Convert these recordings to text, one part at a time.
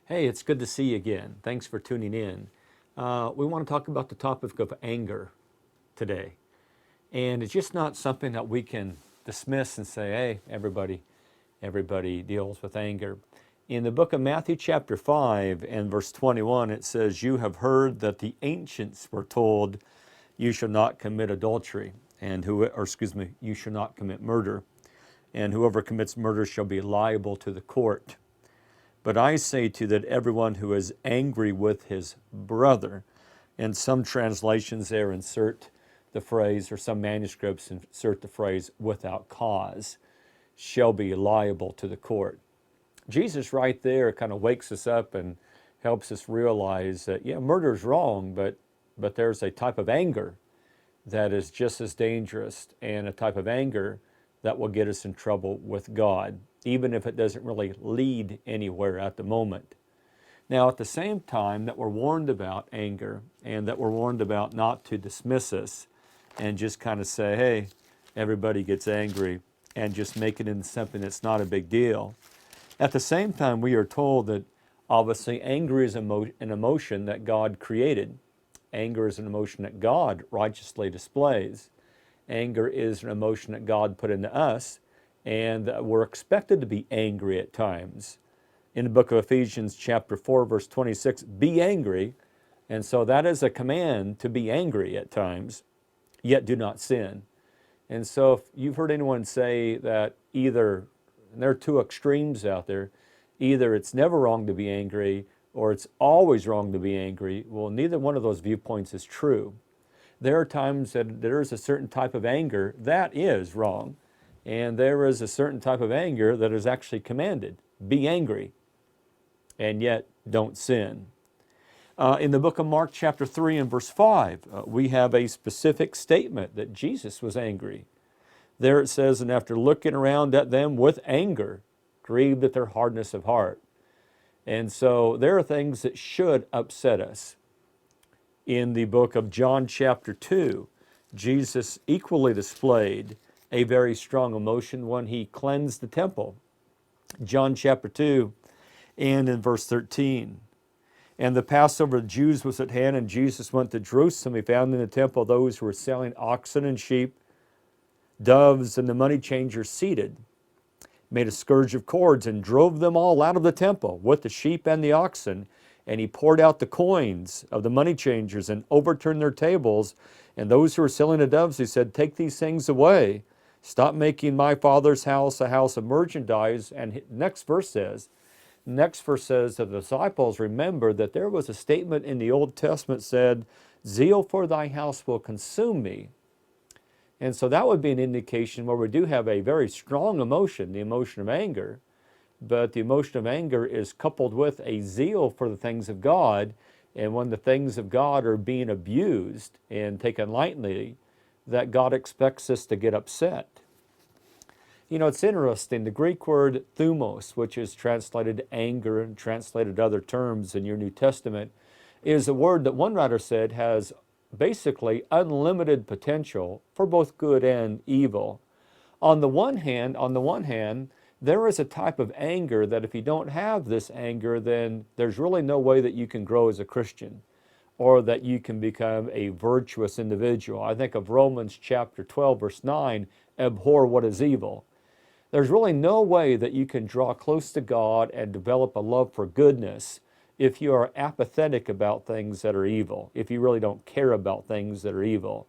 Hey, it's good to see you again. Thanks for tuning in. We want to talk about the topic of anger today. And it's just not something that we can dismiss and say, hey, everybody deals with anger. In the book of Matthew chapter 5 and verse 21, it says, "You have heard that the ancients were told, you shall not commit adultery, you shall not commit murder, and whoever commits murder shall be liable to the court. But I say to you that everyone who is angry with his brother," and some translations there insert the phrase, or some manuscripts insert the phrase, "without cause," shall be liable to the court. Jesus right there kind of wakes us up and helps us realize that, yeah, murder is wrong, but there's a type of anger that is just as dangerous, and a type of anger that will get us in trouble with God, even if it doesn't really lead anywhere at the moment. Now, at the same time that we're warned about anger and that we're warned about not to dismiss us and just kind of say, hey, everybody gets angry, and just make it into something that's not a big deal. At the same time, we are told that obviously anger is an emotion that God created. Anger is an emotion that God righteously displays. Anger is an emotion that God put into us, and we're expected to be angry at times. In the book of Ephesians chapter 4, verse 26, be angry. And so that is a command to be angry at times, yet do not sin. And so if you've heard anyone say that either, and there are two extremes out there, either it's never wrong to be angry or it's always wrong to be angry, well, neither one of those viewpoints is true. There are times that there is a certain type of anger that is wrong, and there is a certain type of anger that is actually commanded. Be angry, and yet don't sin. In the book of Mark chapter 3 and verse 5, we have a specific statement that Jesus was angry. There it says, "And after looking around at them with anger, grieved at their hardness of heart." And so there are things that should upset us. In the book of John chapter 2, Jesus equally displayed a very strong emotion when he cleansed the temple. John chapter 2 and in verse 13. "And the Passover of the Jews was at hand, and Jesus went to Jerusalem. He found in the temple those who were selling oxen and sheep, doves, and the money changers seated. Made a scourge of cords and drove them all out of the temple with the sheep and the oxen. And he poured out the coins of the money changers and overturned their tables. And those who were selling the doves, he said, 'Take these things away. Stop making my Father's house a house of merchandise.'" And next verse says, the disciples remembered that there was a statement in the Old Testament said, "Zeal for thy house will consume me." And so that would be an indication where we do have a very strong emotion, the emotion of anger. But the emotion of anger is coupled with a zeal for the things of God. And when the things of God are being abused and taken lightly, that God expects us to get upset. You know, it's interesting, the Greek word thumos, which is translated anger and translated other terms in your New Testament, is a word that one writer said has basically unlimited potential for both good and evil. On the one hand, there is a type of anger that if you don't have this anger, then there's really no way that you can grow as a Christian or that you can become a virtuous individual. I think of Romans chapter 12, verse 9, abhor what is evil. There's really no way that you can draw close to God and develop a love for goodness if you are apathetic about things that are evil, if you really don't care about things that are evil.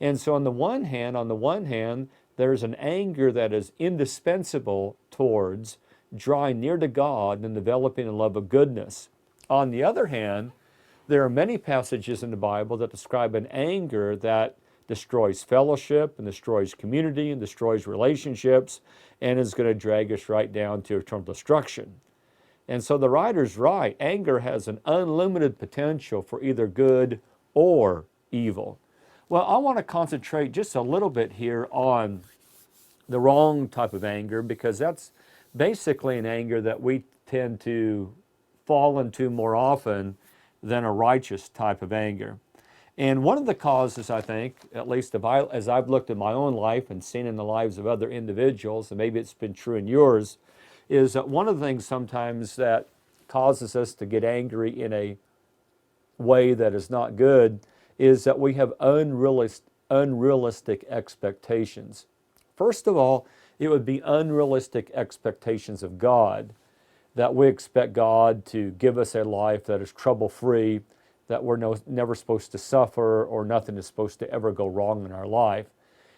And so on the one hand, there's an anger that is indispensable towards drawing near to God and developing a love of goodness. On the other hand, there are many passages in the Bible that describe an anger that destroys fellowship and destroys community and destroys relationships and is going to drag us right down to eternal destruction. And so the writer's right. Anger has an unlimited potential for either good or evil. Well, I want to concentrate just a little bit here on the wrong type of anger, because that's basically an anger that we tend to fall into more often than a righteous type of anger. And one of the causes, I think, at least as I've looked at my own life and seen in the lives of other individuals, and maybe it's been true in yours, is that one of the things sometimes that causes us to get angry in a way that is not good is that we have unrealistic expectations. First of all, it would be unrealistic expectations of God, that we expect God to give us a life that is trouble-free, that we're never supposed to suffer, or nothing is supposed to ever go wrong in our life.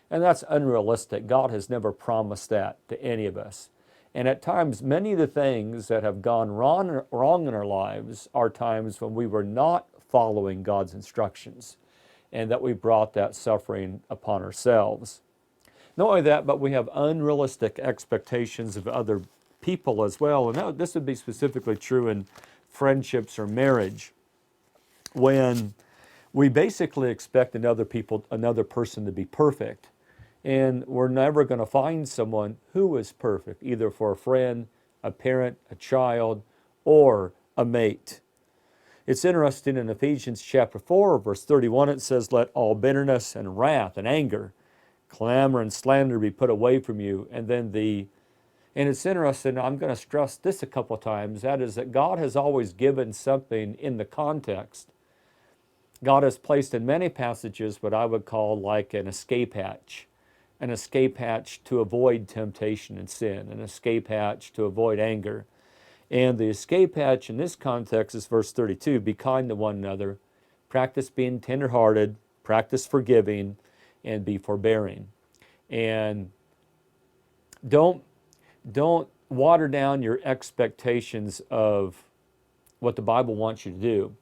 And that's unrealistic. God has never promised that to any of us. And at times, many of the things that have gone wrong in our lives are times when we were not following God's instructions, and that we brought that suffering upon ourselves. Not only that, but we have unrealistic expectations of other people as well. And this would be specifically true in friendships or marriage, when we basically expect another person to be perfect. And we're never going to find someone who is perfect, either for a friend, a parent, a child, or a mate. It's interesting in Ephesians chapter 4, verse 31, it says, "Let all bitterness and wrath and anger, clamor and slander be put away from you." And it's interesting, I'm going to stress this a couple of times, that is that God has always given something in the context. God has placed in many passages what I would call like an escape hatch to avoid temptation and sin, an escape hatch to avoid anger. And the escape hatch in this context is verse 32, "Be kind to one another, practice being tenderhearted, practice forgiving, and be forbearing." And don't water down your expectations of what the Bible wants you to do.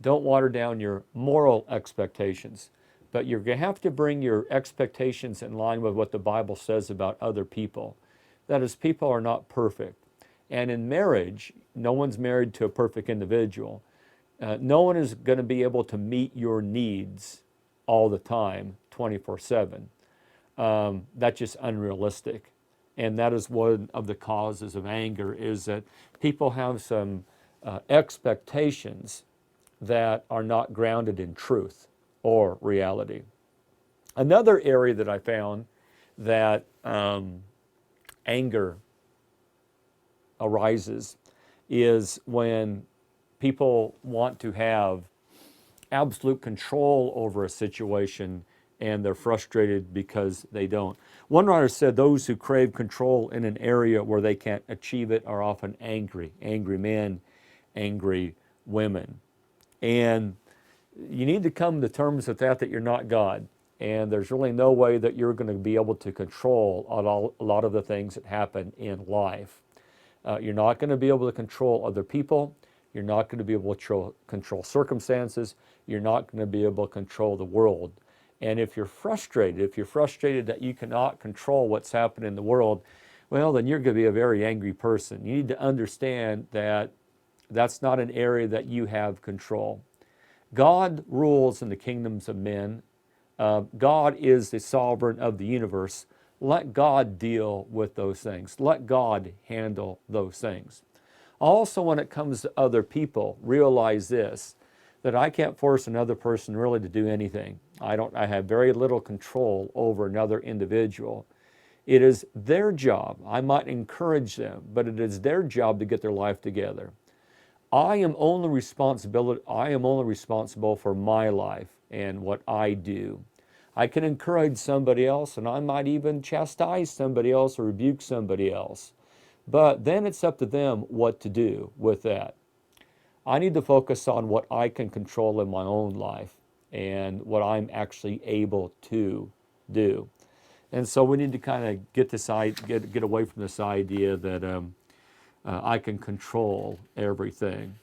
Don't water down your moral expectations. But you're going to have to bring your expectations in line with what the Bible says about other people. That is, people are not perfect. And in marriage, no one's married to a perfect individual. No one is going to be able to meet your needs all the time, 24/7. That's just unrealistic. And that is one of the causes of anger, is that people have some expectations that are not grounded in truth or reality. Another area that I found that anger arises is when people want to have absolute control over a situation and they're frustrated because they don't. One writer said those who crave control in an area where they can't achieve it are often angry men, angry women. And you need to come to terms with that you're not God. And there's really no way that you're going to be able to control a lot of the things that happen in life. You're not going to be able to control other people. You're not going to be able to control circumstances. You're not going to be able to control the world. And if you're frustrated that you cannot control what's happening in the world, well, then you're going to be a very angry person. You need to understand that that's not an area that you have control. God rules in the kingdoms of men. God is the sovereign of the universe. Let God deal with those things. Let God handle those things. Also, when it comes to other people, realize this, that I can't force another person really to do anything. I have very little control over another individual. It is their job. I might encourage them, but it is their job to get their life together. I am only responsible for my life and what I do. I can encourage somebody else, and I might even chastise somebody else or rebuke somebody else. But then it's up to them what to do with that. I need to focus on what I can control in my own life and what I'm actually able to do. And so we need to kind of get away from this idea that I can control everything.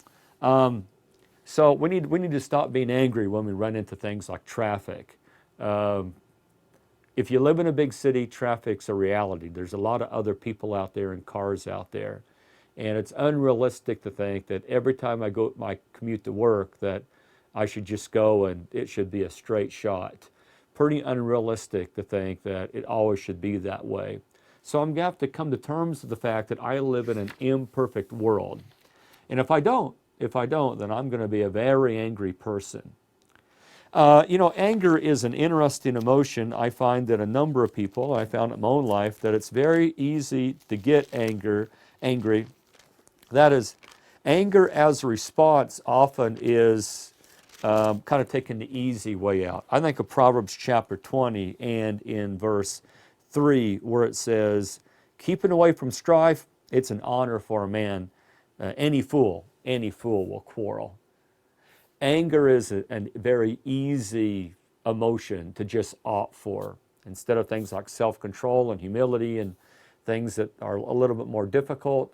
So we need to stop being angry when we run into things like traffic. If you live in a big city, traffic's a reality. There's a lot of other people out there and cars out there. And it's unrealistic to think that every time I commute to work that I should just go and it should be a straight shot. Pretty unrealistic to think that it always should be that way. So I'm going to have to come to terms with the fact that I live in an imperfect world. And if I don't, then I'm going to be a very angry person. Anger is an interesting emotion. I find that a number of people, I found in my own life, that it's very easy to get angry. That is, Anger as a response often is kind of taking the easy way out. I think of Proverbs chapter 20 and in verse 3 where it says, keeping away from strife, it's an honor for a man. Any fool will quarrel. Anger is a very easy emotion to just opt for. Instead of things like self-control and humility and things that are a little bit more difficult,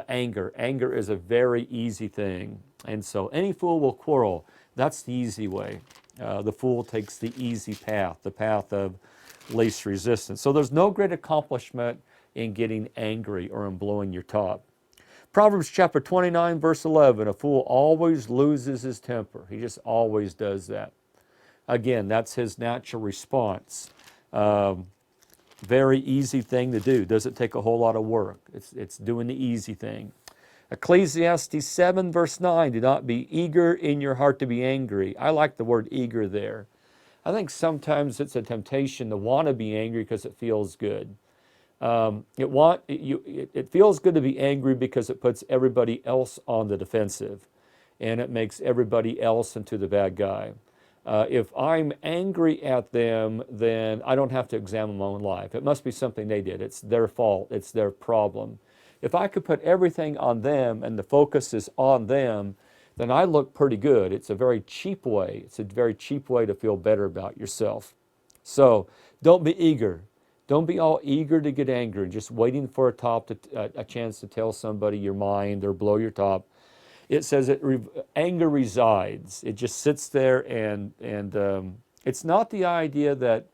anger. Anger is a very easy thing. And so any fool will quarrel. That's the easy way. The fool takes the easy path, the path of least resistance. So there's no great accomplishment in getting angry or in blowing your top. Proverbs chapter 29, verse 11, a fool always loses his temper. He just always does that. Again, that's his natural response. Very easy thing to do. Doesn't take a whole lot of work. It's doing the easy thing. Ecclesiastes 7, verse 9, do not be eager in your heart to be angry. I like the word eager there. I think sometimes it's a temptation to want to be angry because it feels good. It feels good to be angry because it puts everybody else on the defensive and it makes everybody else into the bad guy. If I'm angry at them, then I don't have to examine my own life. It must be something they did. It's their fault. It's their problem. If I could put everything on them and the focus is on them, then I look pretty good. It's a very cheap way. It's a very cheap way to feel better about yourself. So don't be eager. Don't be all eager to get angry, just waiting for a chance to tell somebody your mind or blow your top. It says anger resides. It just sits there, and it's not the idea that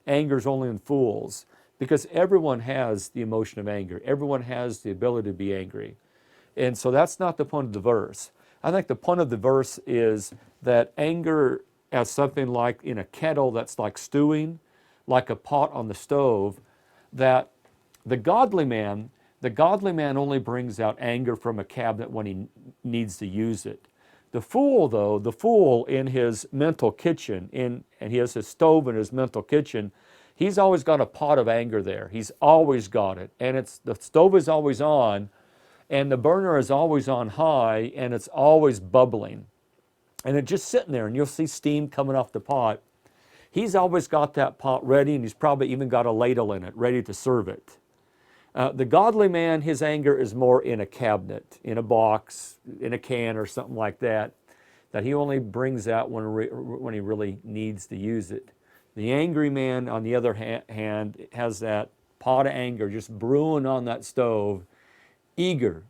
anger is only in fools, because everyone has the emotion of anger. Everyone has the ability to be angry. And so that's not the point of the verse. I think the point of the verse is that anger as something like in a kettle that's like stewing, like a pot on the stove, that the godly man only brings out anger from a cabinet when he needs to use it. The fool in his mental kitchen, and he has his stove in his mental kitchen, he's always got a pot of anger there. He's always got it. And the stove is always on, and the burner is always on high, and it's always bubbling. And it's just sitting there, and you'll see steam coming off the pot. He's always got that pot ready, and he's probably even got a ladle in it, ready to serve it. The godly man, his anger is more in a cabinet, in a box, in a can or something like that he only brings out when he really needs to use it. The angry man, on the other hand, has that pot of anger just brewing on that stove, eager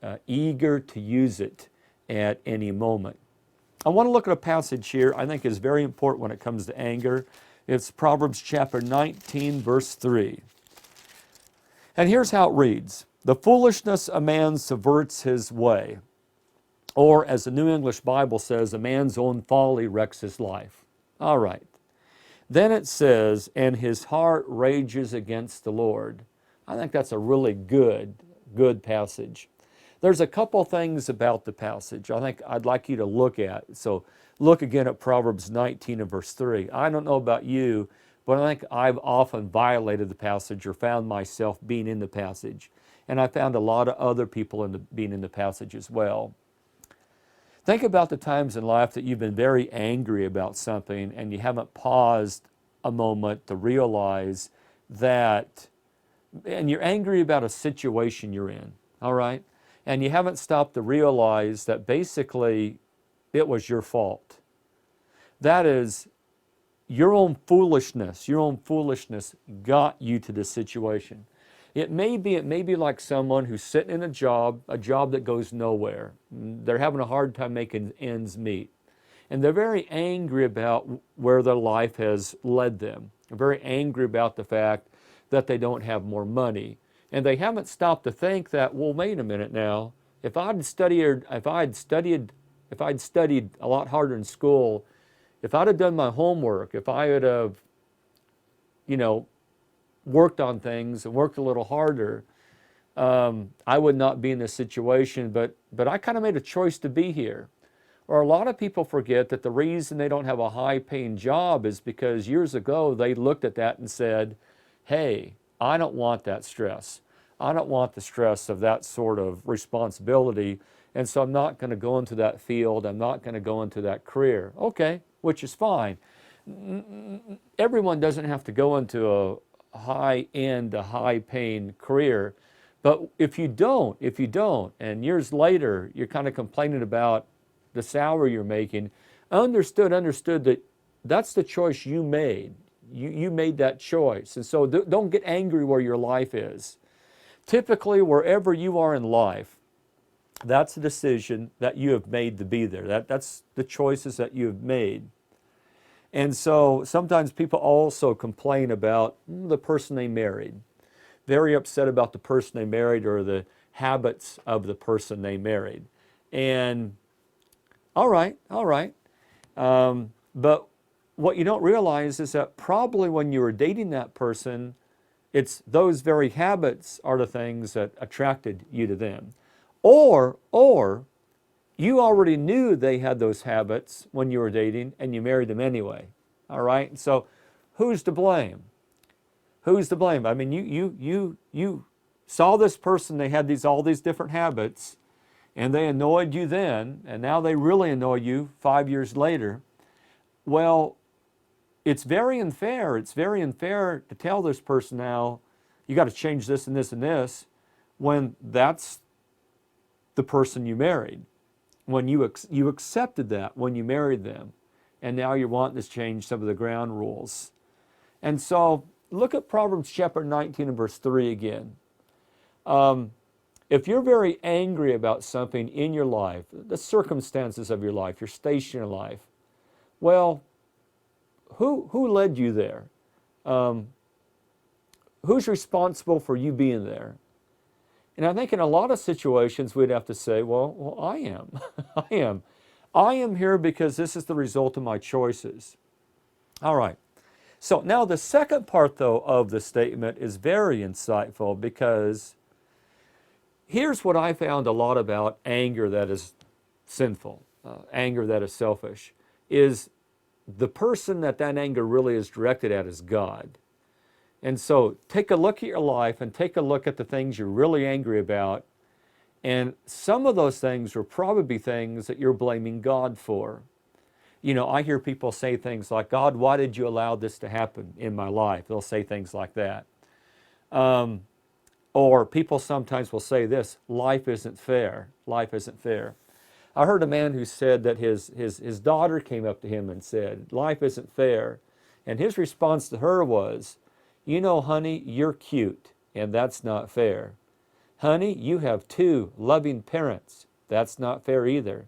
to use it at any moment. I want to look at a passage here I think is very important when it comes to anger. It's Proverbs chapter 19, verse 3. And here's how it reads. The foolishness of man subverts his way. Or as the New English Bible says, a man's own folly wrecks his life. All right. Then it says, and his heart rages against the Lord. I think that's a really good passage. There's a couple things about the passage I think I'd like you to look at. So look again at Proverbs 19 and verse 3. I don't know about you, but I think I've often violated the passage or found myself being in the passage. And I found a lot of other people being in the passage as well. Think about the times in life that you've been very angry about something and you haven't paused a moment to realize that, and you're angry about a situation you're in, all right? And you haven't stopped to realize that basically it was your fault. That is, your own foolishness got you to this situation. It may be like someone who's sitting in a job that goes nowhere. They're having a hard time making ends meet. And they're very angry about where their life has led them. They're very angry about the fact that they don't have more money. And they haven't stopped to think that, well, wait a minute now, if I'd studied a lot harder in school, if I'd have done my homework, if I would have, worked on things and worked a little harder, I would not be in this situation, but I kind of made a choice to be here. Or a lot of people forget that the reason they don't have a high-paying job is because years ago they looked at that and said, hey, I don't want that stress. I don't want the stress of that sort of responsibility, and so I'm not going to go into that field. I'm not going to go into that career. Okay, which is fine. Everyone doesn't have to go into a high-end, a high-paying career. But if you don't, and years later you're kind of complaining about the salary you're making, understood that that's the choice you made. You made that choice. And so don't get angry where your life is. Typically, wherever you are in life, that's a decision that you have made to be there. That's the choices that you have made. And so sometimes people also complain about the person they married. Very upset about the person they married or the habits of the person they married. And all right. But what you don't realize is that probably when you were dating that person, it's those very habits are the things that attracted you to them. Or you already knew they had those habits when you were dating and you married them anyway. All right? So who's to blame? Who's to blame? I mean, you saw this person, they had all these different habits, and they annoyed you then, and now they really annoy you 5 years later. Well, it's very unfair. It's very unfair to tell this person now, you got to change this and this and this, when that's the person you married. When you accepted that when you married them, and now you're wanting to change some of the ground rules. And so look at Proverbs chapter 19 and verse 3 again. If you're very angry about something in your life, the circumstances of your life, your station in life, well, who led you there? Who's responsible for you being there? And I think in a lot of situations we'd have to say, well, I am. I am here because this is the result of my choices. All right. So now the second part, though, of the statement is very insightful, because here's what I found a lot about anger that is sinful, anger that is selfish, is the person that anger really is directed at is God. And so take a look at your life and take a look at the things you're really angry about. And some of those things are probably things that you're blaming God for. You know, I hear people say things like, God, why did you allow this to happen in my life? They'll say things like that. Or people sometimes will say this, life isn't fair. Life isn't fair. I heard a man who said that his daughter came up to him and said, life isn't fair. And his response to her was, you know, honey, you're cute, and that's not fair. Honey, you have 2 loving parents. That's not fair either.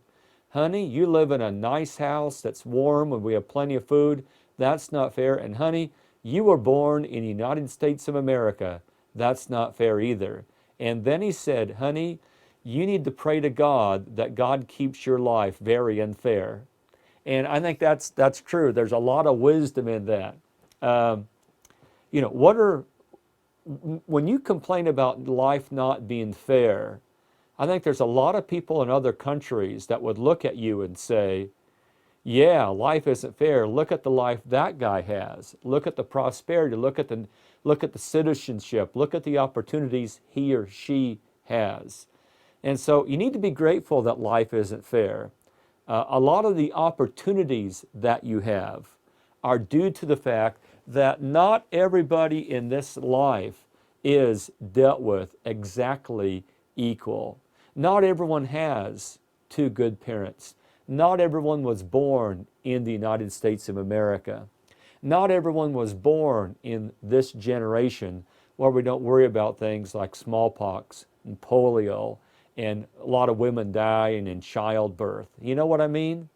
Honey, you live in a nice house that's warm and we have plenty of food. That's not fair. And honey, you were born in the United States of America. That's not fair either. And then he said, honey, you need to pray to God that God keeps your life very unfair. And I think that's true. There's a lot of wisdom in that. You know, when you complain about life not being fair, I think there's a lot of people in other countries that would look at you and say, yeah, life isn't fair. Look at the life that guy has. Look at the prosperity. Look at the citizenship. Look at the opportunities he or she has. And so you need to be grateful that life isn't fair. A lot of the opportunities that you have are due to the fact that not everybody in this life is dealt with exactly equal. Not everyone has 2 good parents. Not everyone was born in the United States of America. Not everyone was born in this generation where we don't worry about things like smallpox and polio and a lot of women dying in childbirth. You know what I mean?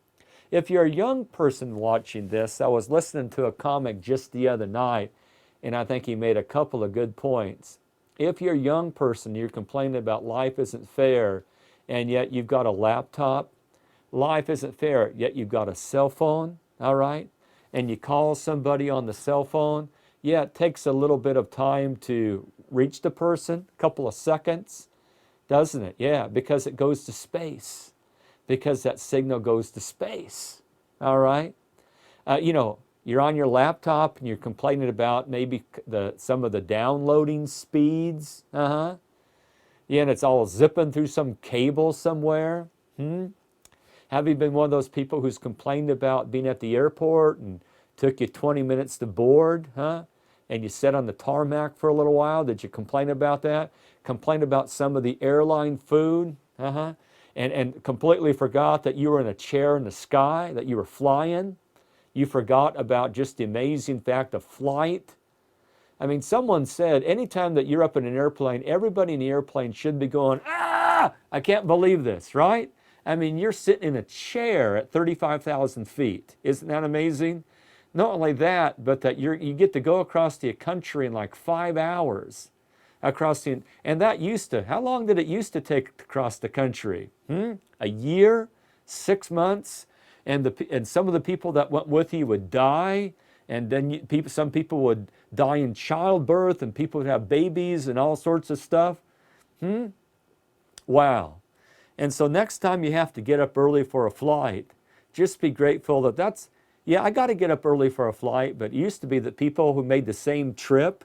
If you're a young person watching this, I was listening to a comic just the other night, and I think he made a couple of good points. If you're a young person, you're complaining about life isn't fair, and yet you've got a laptop, life isn't fair, yet you've got a cell phone, all right? And you call somebody on the cell phone, yeah, it takes a little bit of time to reach the person, a couple of seconds, doesn't it? Yeah, because it goes to space. Because that signal goes to space, all right? You know, You're on your laptop and you're complaining about maybe some of the downloading speeds. Yeah, and it's all zipping through some cable somewhere. Have you been one of those people who's complained about being at the airport and took you 20 minutes to board, and you sat on the tarmac for a little while? Did you complain about that? Complain about some of the airline food, and completely forgot that you were in a chair in the sky, that you were flying. You forgot about just the amazing fact of flight. I mean, someone said anytime that you're up in an airplane, everybody in the airplane should be going, ah, I can't believe this, right? I mean, you're sitting in a chair at 35,000 feet. Isn't that amazing? Not only that, but that you get to go across the country in like 5 hours. And that used to, how long did it used to take to cross the country? A year? 6 months? And some of the people that went with you would die, and then some people would die in childbirth, and people would have babies and all sorts of stuff. Wow. And so next time you have to get up early for a flight, just be grateful that I got to get up early for a flight, but it used to be that people who made the same trip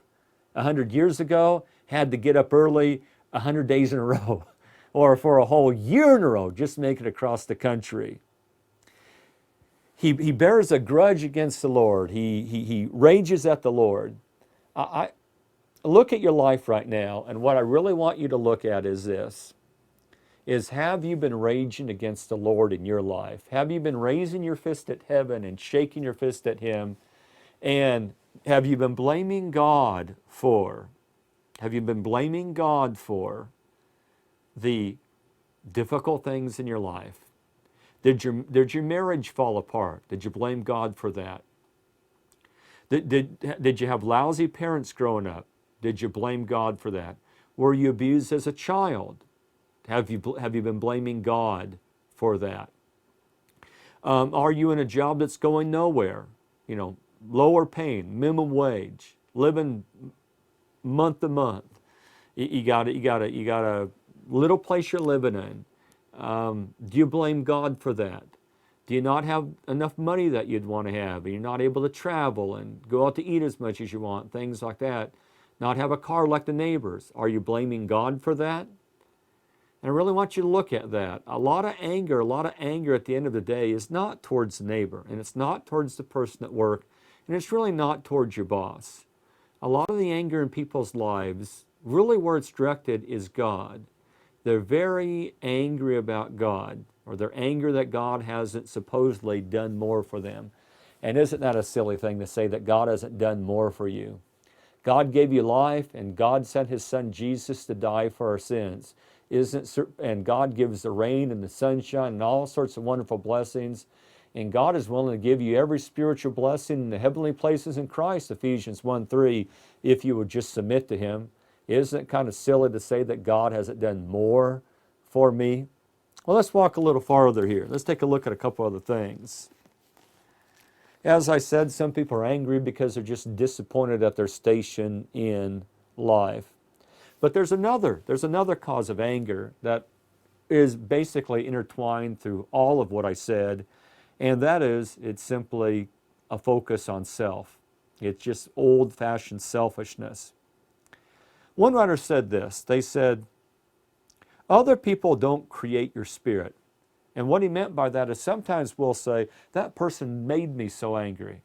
100 years ago had to get up early 100 days in a row or for a whole year in a row just to make it across the country. He bears a grudge against the Lord. He rages at the Lord. I look at your life right now, and what I really want you to look at is this. Have you been raging against the Lord in your life? Have you been raising your fist at heaven and shaking your fist at Him? And have you been blaming God for the difficult things in your life? Did your marriage fall apart? Did you blame God for that? Did you have lousy parents growing up? Did you blame God for that? Were you abused as a child? Have you been blaming God for that? Are you in a job that's going nowhere? Lower paying, minimum wage, living month to month. You got a little place you're living in. Do you blame God for that? Do you not have enough money that you'd want to have, and you're not able to travel and go out to eat as much as you want, things like that? Not have a car like the neighbors. Are you blaming God for that? And I really want you to look at that. A lot of anger at the end of the day is not towards the neighbor, and it's not towards the person at work, and it's really not towards your boss. A lot of the anger in people's lives, really where it's directed, is God. They're very angry about God, or they're angry that God hasn't supposedly done more for them. And isn't that a silly thing to say that God hasn't done more for you? God gave you life, and God sent His Son Jesus to die for our sins. And God gives the rain and the sunshine and all sorts of wonderful blessings. And God is willing to give you every spiritual blessing in the heavenly places in Christ, Ephesians 1:3, if you would just submit to Him. Isn't it kind of silly to say that God hasn't done more for me? Well, let's walk a little farther here. Let's take a look at a couple other things. As I said, some people are angry because they're just disappointed at their station in life. But there's another cause of anger that is basically intertwined through all of what I said, and that is it's simply a focus on self. It's just old-fashioned selfishness. One writer said this. They said, other people don't create your spirit. And what he meant by that is sometimes we'll say, that person made me so angry.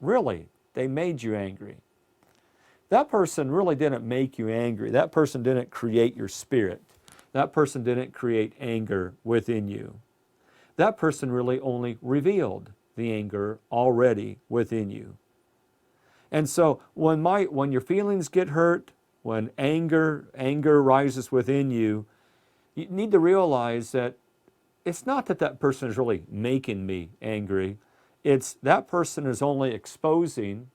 Really, they made you angry. That person really didn't make you angry. That person didn't create your spirit. That person didn't create anger within you. That person really only revealed the anger already within you. And so when your feelings get hurt, when anger rises within you, you need to realize that it's not that person is really making me angry. It's that person is only exposing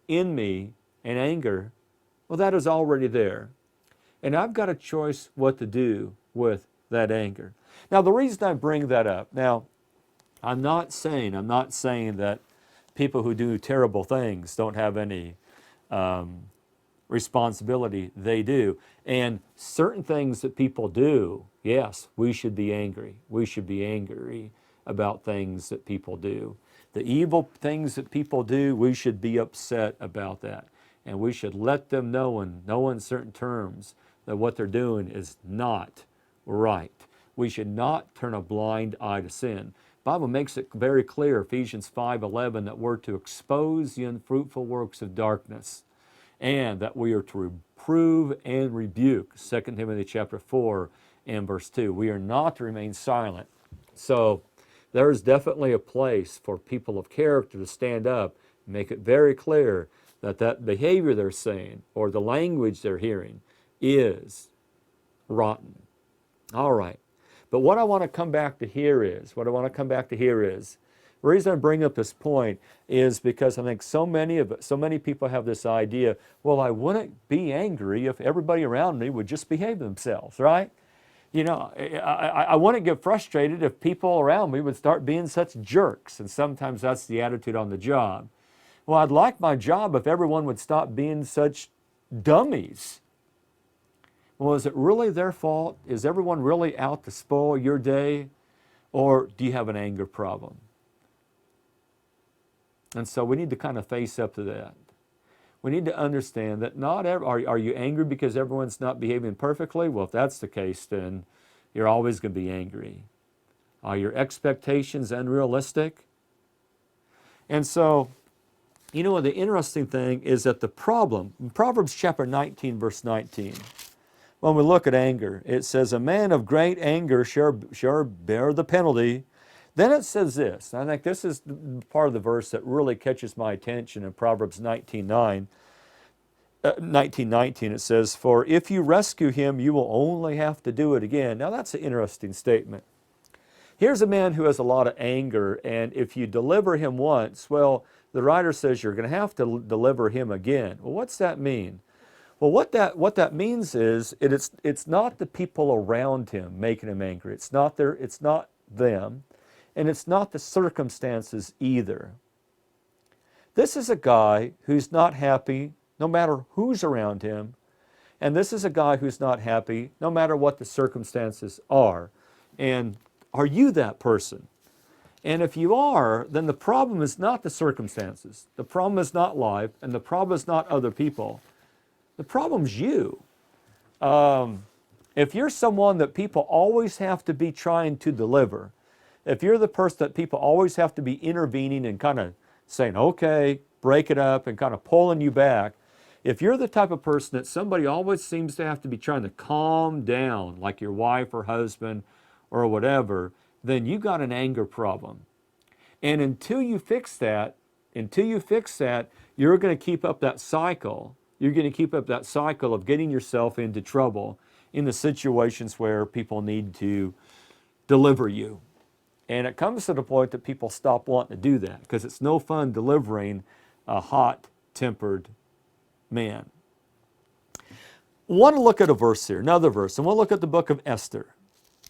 in me an anger. Well, that is already there. And I've got a choice what to do with that anger. Now, the reason I bring that up, I'm not saying that people who do terrible things don't have any responsibility. They do. And certain things that people do, yes, we should be angry. We should be angry about things that people do. The evil things that people do, we should be upset about that. And we should let them know in no uncertain terms that what they're doing is not right. We should not turn a blind eye to sin. The Bible makes it very clear, Ephesians 5:11, that we're to expose the unfruitful works of darkness and that we are to reprove and rebuke, 2 Timothy chapter 4 and verse 2. We are not to remain silent. So there is definitely a place for people of character to stand up and make it very clear that that behavior they're saying or the language they're hearing is rotten. All right. But what I want to come back to here is, the reason I bring up this point is because I think so many people have this idea, well, I wouldn't be angry if everybody around me would just behave themselves, right? You know, I wouldn't get frustrated if people around me would start being such jerks, and sometimes that's the attitude on the job. Well, I'd like my job if everyone would stop being such dummies. Well, is it really their fault? Is everyone really out to spoil your day? Or do you have an anger problem? And so we need to kind of face up to that. We need to understand that are you angry because everyone's not behaving perfectly? Well, if that's the case, then you're always going to be angry. Are your expectations unrealistic? And so, you know, the interesting thing is that the problem, in Proverbs chapter 19, verse 19, when we look at anger, it says, a man of great anger shall bear the penalty. Then it says this, and I think this is part of the verse that really catches my attention in Proverbs 19:19. It says, for if you rescue him, you will only have to do it again. Now that's an interesting statement. Here's a man who has a lot of anger, and if you deliver him once, well, the writer says you're going to have to deliver him again. Well, what's that mean? Well, what that means is it's not the people around him making him angry. It's not them, and it's not the circumstances either. This is a guy who's not happy no matter who's around him, and this is a guy who's not happy no matter what the circumstances are. And are you that person? And if you are, then the problem is not the circumstances. The problem is not life, and the problem is not other people. The problem's you. If you're someone that people always have to be trying to deliver, if you're the person that people always have to be intervening and kind of saying, okay, break it up and kind of pulling you back, if you're the type of person that somebody always seems to have to be trying to calm down, like your wife or husband or whatever, then you got an anger problem. And until you fix that, you're going to keep up that cycle. You're going to keep up that cycle of getting yourself into trouble in the situations where people need to deliver you. And it comes to the point that people stop wanting to do that because it's no fun delivering a hot-tempered man. I want to look at a verse here, another verse, and we'll look at the book of Esther.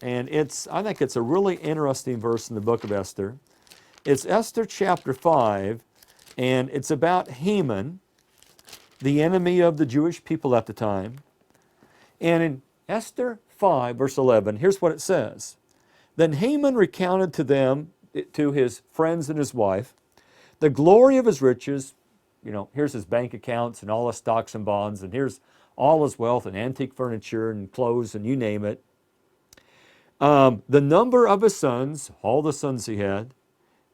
And I think it's a really interesting verse in the book of Esther. It's Esther chapter 5, and it's about Haman, the enemy of the Jewish people at the time. And in Esther 5, verse 11, here's what it says. Then Haman recounted to them, to his friends and his wife, the glory of his riches. You know, here's his bank accounts and all his stocks and bonds, and here's all his wealth and antique furniture and clothes and you name it. The number of his sons, all the sons he had,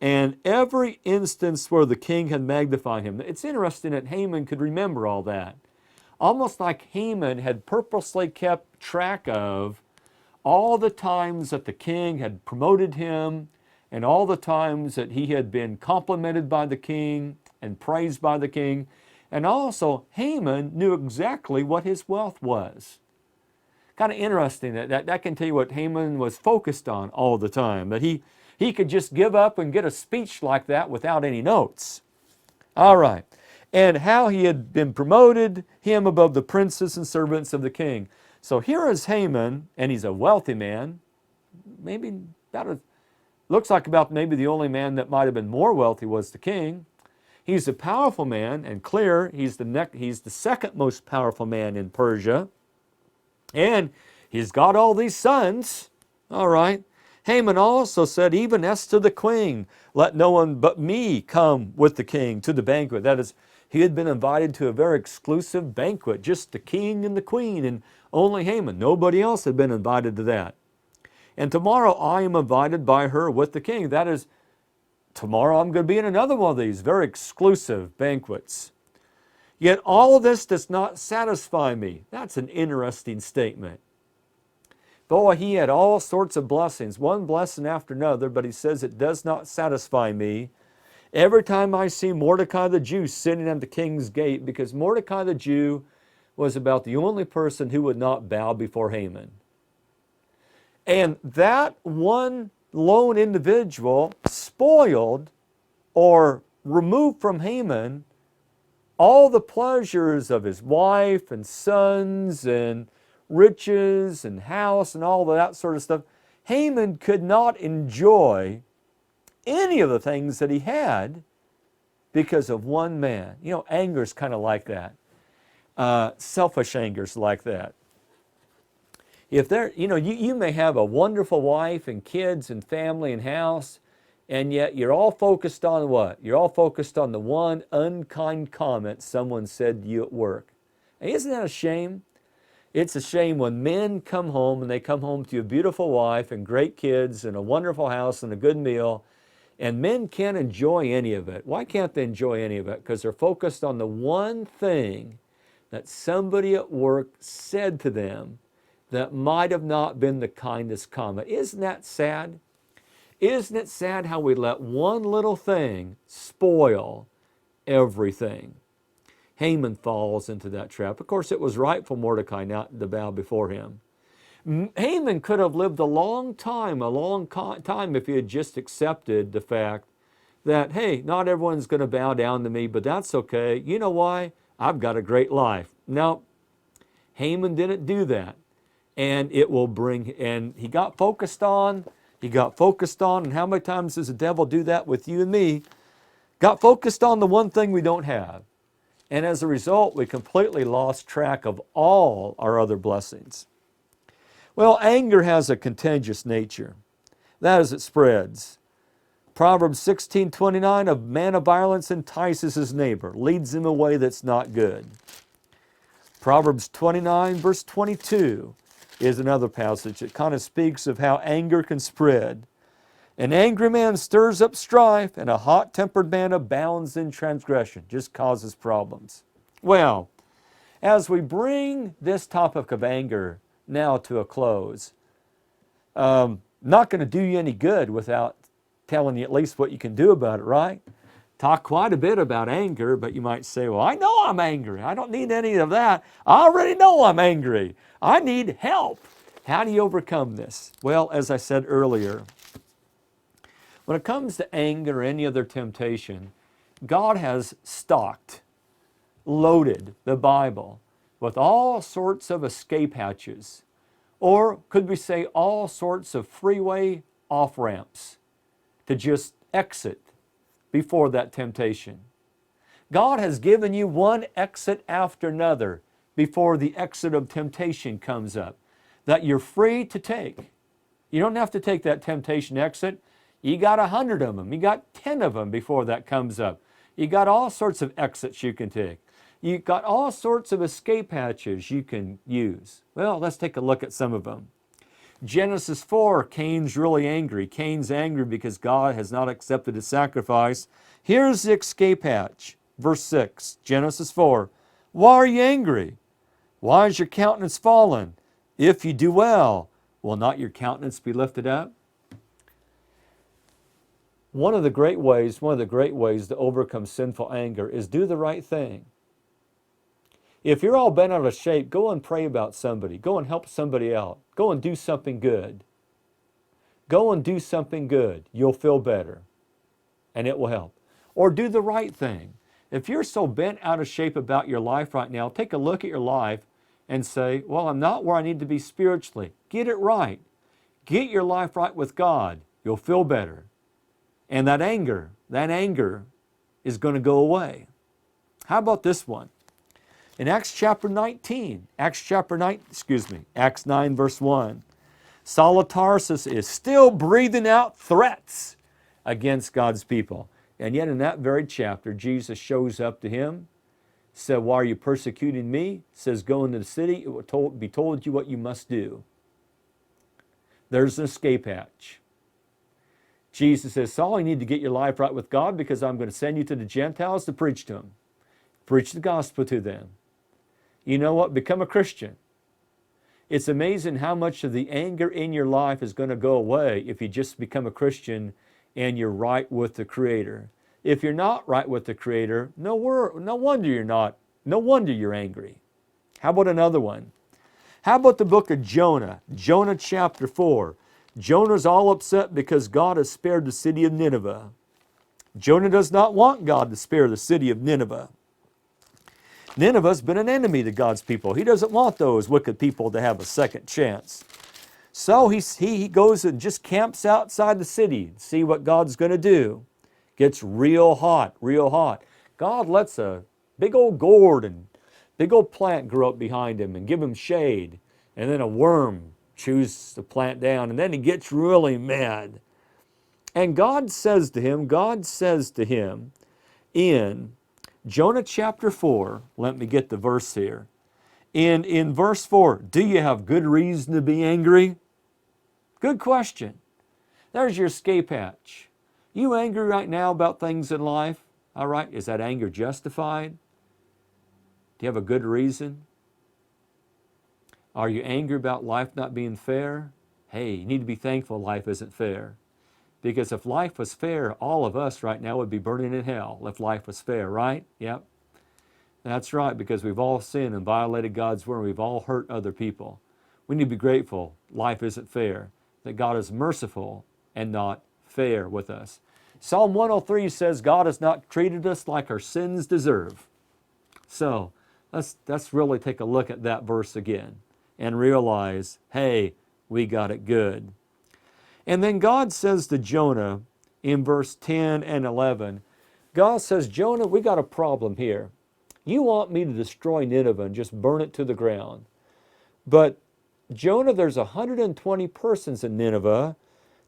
and every instance where the king had magnified him. It's interesting that Haman could remember all that. Almost like Haman had purposely kept track of all the times that the king had promoted him and all the times that he had been complimented by the king and praised by the king. And also, Haman knew exactly what his wealth was. Kind of interesting that can tell you what Haman was focused on all the time, that he could just give up and get a speech like that without any notes. All right. And how he had been promoted, him above the princes and servants of the king. So here is Haman, and he's a wealthy man, looks like about maybe the only man that might have been more wealthy was the king. He's a powerful man, and clear, he's the second most powerful man in Persia. And he's got all these sons, all right. Haman also said, even as to the queen, let no one but me come with the king to the banquet. That is, he had been invited to a very exclusive banquet, just the king and the queen and only Haman. Nobody else had been invited to that. And tomorrow I am invited by her with the king. That is, tomorrow I'm going to be in another one of these very exclusive banquets. Yet all of this does not satisfy me. That's an interesting statement. Boy, he had all sorts of blessings, one blessing after another, but he says it does not satisfy me. Every time I see Mordecai the Jew sitting at the king's gate, because Mordecai the Jew was about the only person who would not bow before Haman. And that one lone individual spoiled or removed from Haman all the pleasures of his wife and sons and riches and house and all of that sort of stuff. Haman could not enjoy any of the things that he had because of one man. You know, anger's kind of like that. Selfish anger's like that. If there, you may have a wonderful wife and kids and family and house, and yet you're all focused on what? You're all focused on the one unkind comment someone said to you at work. And isn't that a shame? It's a shame when men come home and they come home to a beautiful wife and great kids and a wonderful house and a good meal, and men can't enjoy any of it. Why can't they enjoy any of it? Because they're focused on the one thing that somebody at work said to them that might have not been the kindest comment. Isn't that sad? Isn't it sad how we let one little thing spoil everything? Haman falls into that trap. Of course, it was right for Mordecai not to bow before him. Haman could have lived a long time if he had just accepted the fact that, hey, not everyone's going to bow down to me, but that's okay. You know why? I've got a great life. No, Haman didn't do that. And he got focused on, and how many times does the devil do that with you and me? Got focused on the one thing we don't have. And as a result, we completely lost track of all our other blessings. Well, anger has a contagious nature. That is, it spreads. Proverbs 16:29, a man of violence entices his neighbor, leads him a way that's not good. Proverbs 29, verse 22 is another passage that kind of speaks of how anger can spread. An angry man stirs up strife, and a hot-tempered man abounds in transgression, just causes problems. Well, as we bring this topic of anger now to a close, not going to do you any good without telling you at least what you can do about it, right? Talk quite a bit about anger, but you might say, well, I know I'm angry. I don't need any of that. I already know I'm angry. I need help. How do you overcome this? Well, as I said earlier, when it comes to anger or any other temptation, God has loaded the Bible with all sorts of escape hatches, or could we say all sorts of freeway off-ramps to just exit before that temptation. God has given you one exit after another before the exit of temptation comes up that you're free to take. You don't have to take that temptation exit. You got 100 of them. You got 10 of them before that comes up. You got all sorts of exits you can take. You got all sorts of escape hatches you can use. Well, let's take a look at some of them. Genesis 4, Cain's really angry. Cain's angry because God has not accepted his sacrifice. Here's the escape hatch. Verse 6, Genesis 4. Why are you angry? Why is your countenance fallen? If you do well, will not your countenance be lifted up? One of the great ways to overcome sinful anger is do the right thing. If you're all bent out of shape, go and pray about somebody. Go and help somebody out. Go and do something good. Go and do something good. You'll feel better, and it will help. Or do the right thing. If you're so bent out of shape about your life right now, take a look at your life and say, well, I'm not where I need to be spiritually. Get it right. Get your life right with God. You'll feel better. And that anger is going to go away. How about this one? In Acts 9 verse 1, Saul of Tarsus is still breathing out threats against God's people. And yet in that very chapter, Jesus shows up to him, said, why are you persecuting me? Says, go into the city, it will be told you what you must do. There's an escape hatch. Jesus says, Saul, you need to get your life right with God because I'm going to send you to the Gentiles to preach to them. Preach the gospel to them. You know what? Become a Christian. It's amazing how much of the anger in your life is going to go away if you just become a Christian and you're right with the Creator. If you're not right with the Creator, no wonder you're not. No wonder you're angry. How about another one? How about the book of Jonah? Jonah chapter 4. Jonah's all upset because God has spared the city of Nineveh. Jonah does not want God to spare the city of Nineveh. Nineveh's been an enemy to God's people. He doesn't want those wicked people to have a second chance. So he goes and just camps outside the city to see what God's going to do. Gets real hot, real hot. God lets a big old gourd and big old plant grow up behind him and give him shade. And then a worm chews the plant down, and then he gets really mad. And God says to him in Jonah chapter 4, let me get the verse here. In verse 4, do you have good reason to be angry? Good question. There's your escape hatch. You angry right now about things in life? All right, is that anger justified? Do you have a good reason? Are you angry about life not being fair? Hey, you need to be thankful life isn't fair. Because if life was fair, all of us right now would be burning in hell if life was fair, right? Yep. That's right, because we've all sinned and violated God's word. We've all hurt other people. We need to be grateful life isn't fair, that God is merciful and not fair with us. Psalm 103 says God has not treated us like our sins deserve. So let's really take a look at that verse again and realize, hey, we got it good. And then God says to Jonah in verse 10 and 11, God says, Jonah, we got a problem here. You want me to destroy Nineveh and just burn it to the ground. But Jonah, there's 120 persons in Nineveh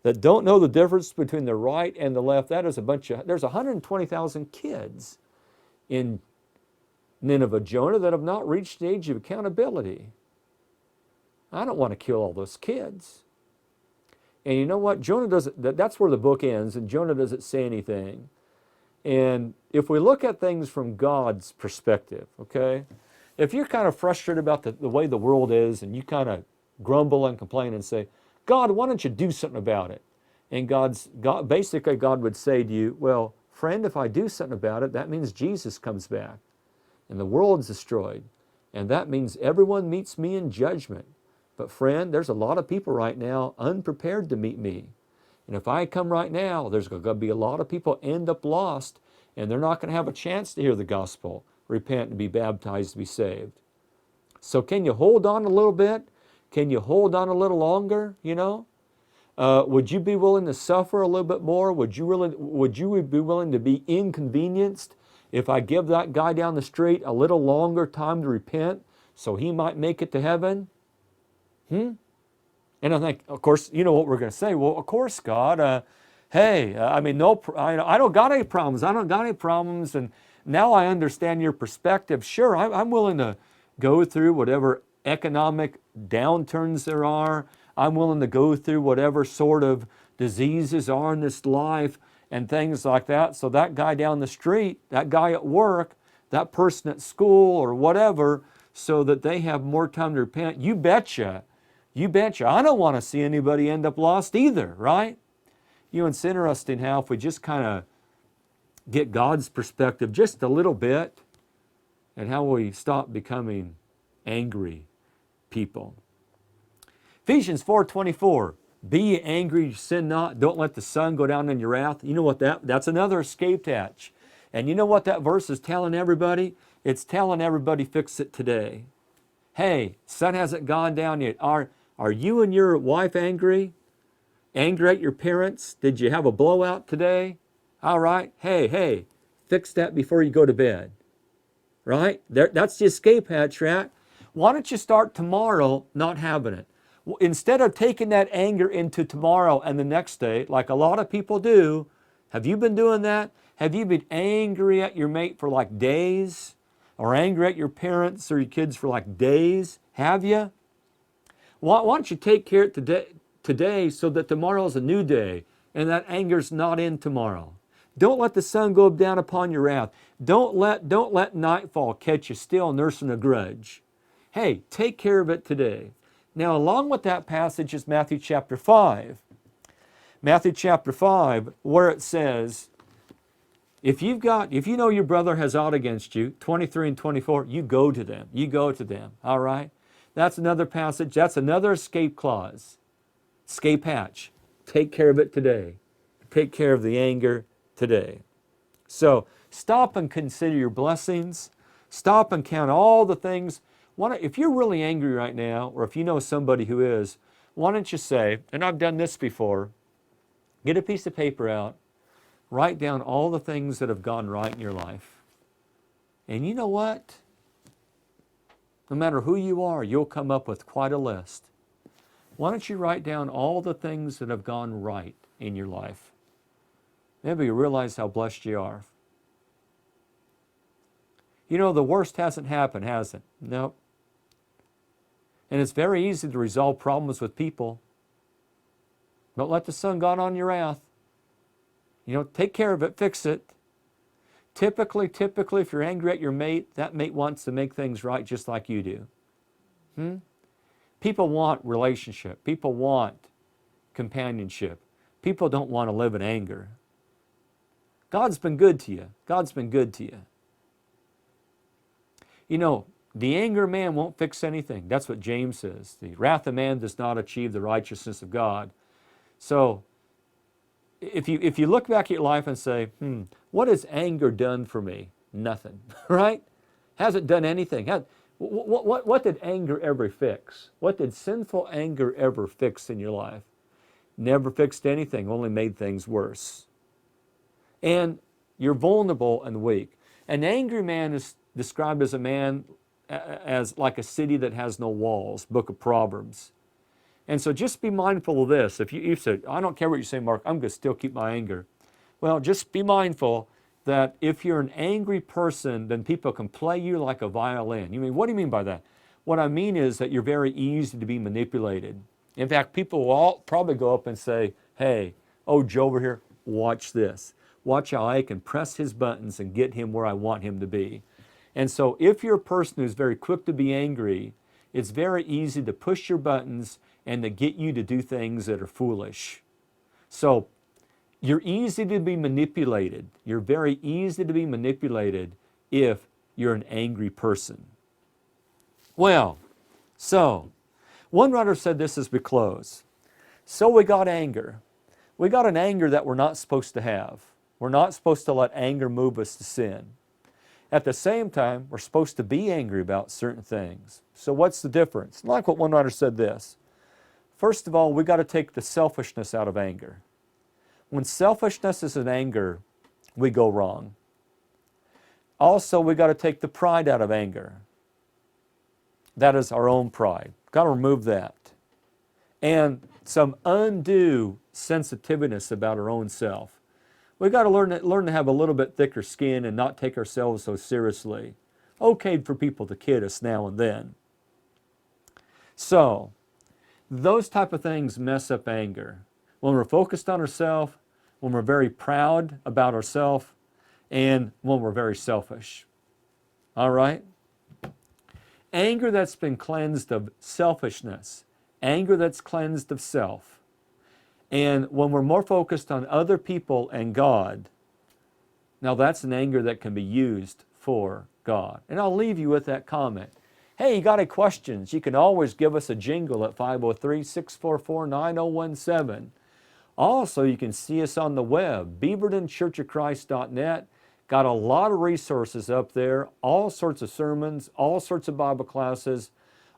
that don't know the difference between the right and the left. That is there's 120,000 kids in Nineveh, Jonah, that have not reached the age of accountability. I don't want to kill all those kids. And you know what? Jonah doesn't, that's where the book ends, and Jonah doesn't say anything. And if we look at things from God's perspective, okay, if you're kind of frustrated about the way the world is, and you kind of grumble and complain and say, God, why don't you do something about it? And basically God would say to you, well, friend, if I do something about it, that means Jesus comes back and the world's destroyed. And that means everyone meets me in judgment. But friend, there's a lot of people right now unprepared to meet me. And if I come right now, there's going to be a lot of people end up lost, and they're not going to have a chance to hear the gospel, repent, and be baptized to be saved. So can you hold on a little bit? Can you hold on a little longer, you know? Would you be willing to suffer a little bit more? Would you be willing to be inconvenienced if I give that guy down the street a little longer time to repent so he might make it to heaven? And I think, of course, you know what we're going to say. Well, of course, God, I don't got any problems. I don't got any problems. And now I understand your perspective. Sure, I'm willing to go through whatever economic downturns there are. I'm willing to go through whatever sort of diseases are in this life and things like that. So that guy down the street, that guy at work, that person at school or whatever, so that they have more time to repent. You betcha. You betcha. I don't want to see anybody end up lost either, right? You know, it's interesting how if we just kind of get God's perspective just a little bit, and how we stop becoming angry people. Ephesians 4:24, be ye angry, sin not, don't let the sun go down in your wrath. You know what that's another escape hatch. And you know what that verse is telling everybody? It's telling everybody fix it today. Hey, sun hasn't gone down yet. Are you and your wife angry? Angry at your parents? Did you have a blowout today? All right. Hey, fix that before you go to bed. Right? That's the escape hatch, right? Why don't you start tomorrow not having it? Instead of taking that anger into tomorrow and the next day, like a lot of people do, have you been doing that? Have you been angry at your mate for like days? Or angry at your parents or your kids for like days? Have you? Why don't you take care of it today so that tomorrow is a new day and that anger's not in tomorrow? Don't let the sun go down upon your wrath. Don't let nightfall catch you still nursing a grudge. Hey, take care of it today. Now, along with that passage is Matthew chapter 5. Matthew chapter 5, where it says, if you know your brother has ought against you, 23 and 24, you go to them. You go to them, all right? That's another passage. That's another escape clause. Escape hatch. Take care of it today. Take care of the anger today. So stop and consider your blessings. Stop and count all the things. If you're really angry right now, or if you know somebody who is, why don't you say, and I've done this before, get a piece of paper out, write down all the things that have gone right in your life. And you know what? No matter who you are, you'll come up with quite a list. Why don't you write down all the things that have gone right in your life? Maybe you realize how blessed you are. You know, the worst hasn't happened, has it? Nope. And it's very easy to resolve problems with people. Don't let the sun go on your wrath. You know, take care of it, fix it. Typically, if you're angry at your mate, that mate wants to make things right just like you do. People want relationship. People want companionship. People don't want to live in anger. God's been good to you. God's been good to you. You know, the anger of man won't fix anything. That's what James says. The wrath of man does not achieve the righteousness of God. So, if you look back at your life and say, what has anger done for me? Nothing, right? Hasn't done anything. What did anger ever fix? What did sinful anger ever fix in your life? Never fixed anything, only made things worse. And you're vulnerable and weak. An angry man is described as a man as like a city that has no walls, Book of Proverbs. And so just be mindful of this. If you said, I don't care what you say, Mark, I'm going to still keep my anger. Well, just be mindful that if you're an angry person, then people can play you like a violin. You mean, what do you mean by that? What I mean is that you're very easy to be manipulated. In fact, people will all probably go up and say, hey, Joe over here, watch this. Watch how I can press his buttons and get him where I want him to be. And so if you're a person who's very quick to be angry, it's very easy to push your buttons and to get you to do things that are foolish. So you're easy to be manipulated. You're very easy to be manipulated if you're an angry person. Well, so one writer said this as we close. So we got anger. We got an anger that we're not supposed to have. We're not supposed to let anger move us to sin. At the same time, we're supposed to be angry about certain things. So what's the difference? Like what one writer said this. First of all, we got to take the selfishness out of anger. When selfishness is in anger, we go wrong. Also, we got to take the pride out of anger. That is our own pride. Got to remove that. And some undue sensitiveness about our own self. We've got to learn to have a little bit thicker skin and not take ourselves so seriously. Okay for people to kid us now and then. So, those type of things mess up anger. When we're focused on ourselves, when we're very proud about ourselves, and when we're very selfish. All right? Anger that's been cleansed of selfishness. Anger that's cleansed of self. And when we're more focused on other people and God, now that's an anger that can be used for God. And I'll leave you with that comment. Hey, you got any questions? You can always give us a jingle at 503-644-9017. Also, you can see us on the web, beavertonchurchofchrist.net. Got a lot of resources up there, all sorts of sermons, all sorts of Bible classes,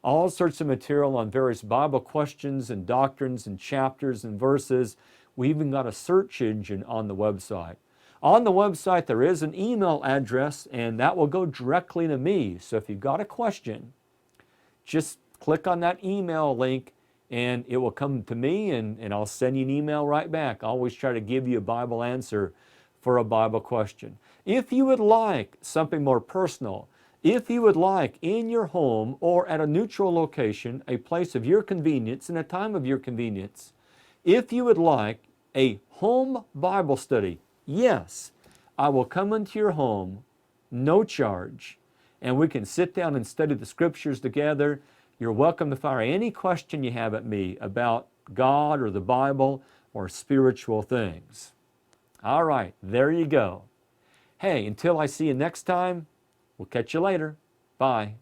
all sorts of material on various Bible questions and doctrines and chapters and verses. We even got a search engine on the website. On the website, there is an email address, and that will go directly to me. So if you've got a question, just click on that email link, and it will come to me, and I'll send you an email right back. I always try to give you a Bible answer for a Bible question. If you would like something more personal, if you would like in your home or at a neutral location, a place of your convenience and a time of your convenience, if you would like a home Bible study, yes, I will come into your home, no charge, and we can sit down and study the Scriptures together. You're welcome to fire any question you have at me about God or the Bible or spiritual things. All right, there you go. Hey, until I see you next time, we'll catch you later. Bye.